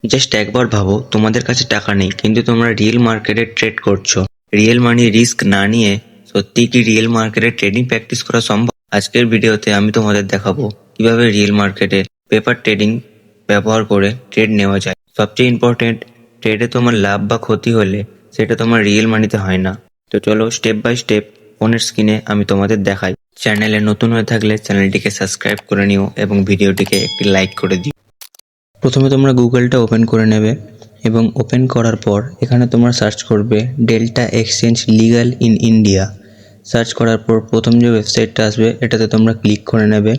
Just একবার ভাবো, তোমাদের কাছে টাকা নেই কিন্তু তোমরা রিয়েল মার্কেটে ট্রেড করছো। রিয়েল মানি রিস্ক না নিয়ে সত্যি কি রিয়েল মার্কেটে ট্রেডিং প্র্যাকটিস করা সম্ভব? আজকের ভিডিওতে আমি তোমাদের দেখাবো কিভাবে রিয়েল মার্কেটে পেপার ট্রেডিং ব্যবহার করে ট্রেড নেওয়া যায়। সবচেয়ে ইম্পর্টেন্ট, ট্রেডে তোমার লাভ বা ক্ষতি হলে সেটা তোমার রিয়েল মানিতে হয় না। তো চলো স্টেপ বাই স্টেপ ফোনের স্ক্রিনে আমি তোমাদের দেখাই। চ্যানেলে নতুন হয়ে থাকলে চ্যানেলটিকে সাবস্ক্রাইব করে নিও এবং ভিডিওটিকে একটি লাইক করে দিও। প্রথমে তোমরা গুগলটা ওপেন করে নেবে এবং ওপেন করার পর এখানে তোমরা সার্চ করবে delta exchange legal in India. Search করার পর প্রথম যে ওয়েবসাইটটা আসবে এটাতে তোমরা ক্লিক করে নেবে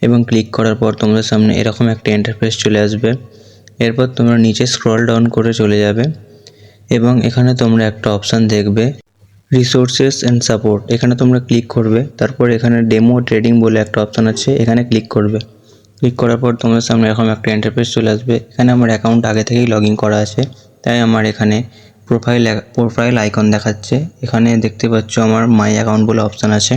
এবং ক্লিক করার পর তোমাদের সামনে এরকম একটা ইন্টারফেস চলে আসবে। এরপর তোমরা নিচে স্ক্রল ডাউন করে চলে যাবে এবং এখানে তোমরা একটা অপশান দেখবে রিসোর্সেস অ্যান্ড সাপোর্ট। এখানে তোমরা ক্লিক করবে, তারপর এখানে ডেমো ট্রেডিং বলে একটা অপশান আছে, এখানে ক্লিক করবে। ক্লিক করার পর তোমাদের সামনে এরকম একটা ইন্টারফেস চলে আসবে। এখানে আমার অ্যাকাউন্ট আগে থেকেই লগ ইন করা আছে, তাই আমার এখানে প্রোফাইল আইকন দেখাচ্ছে। এখানে দেখতে পাচ্ছ আমার মাই অ্যাকাউন্ট বলে অপশান আছে।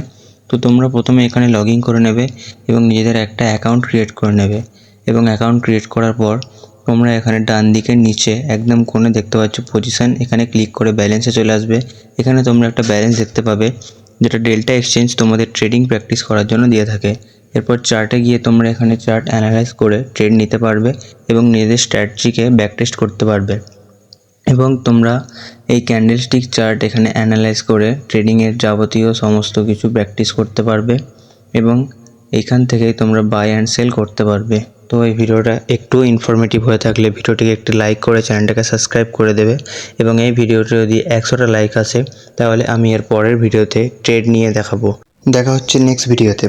তো তোমরা প্রথমে এখানে লগ ইন করে নেবে এবং নিজেদের একটা অ্যাকাউন্ট ক্রিয়েট করে নেবে এবং অ্যাকাউন্ট ক্রিয়েট করার পর তোমরা এখানে ডান দিকের নিচে একদম কোণে দেখতে পাচ্ছ পজিশন, এখানে ক্লিক করে ব্যালেন্সে চলে আসবে। এখানে তোমরা একটা ব্যালেন্স দেখতে পাবে যেটা ডেল্টা এক্সচেঞ্জ তোমাদের ট্রেডিং প্র্যাকটিস করার জন্য দিয়ে থাকে। এরপর চার্টে গিয়ে তোমরা এখানে চার্ট অ্যানালাইজ করে ট্রেড নিতে পারবে এবং নিজেদের স্ট্র্যাটেজিকে ব্যাকটেস্ট করতে পারবে এবং তোমরা এই ক্যান্ডেলস্টিক চার্ট এখানে অ্যানালাইজ করে ট্রেডিংয়ের যাবতীয় সমস্ত কিছু প্র্যাকটিস করতে পারবে এবং এইখান থেকেই তোমরা বাই অ্যান্ড সেল করতে পারবে। তো এই ভিডিওটা একটু ইনফরমেটিভ হয়ে থাকলে ভিডিওটিকে একটি লাইক করে চ্যানেলটাকে সাবস্ক্রাইব করে দেবে এবং এই ভিডিওটি যদি 100টা লাইক আসে তাহলে আমি এর পরের ভিডিওতে ট্রেড নিয়ে দেখাবো। দেখা হচ্ছে নেক্সট ভিডিওতে।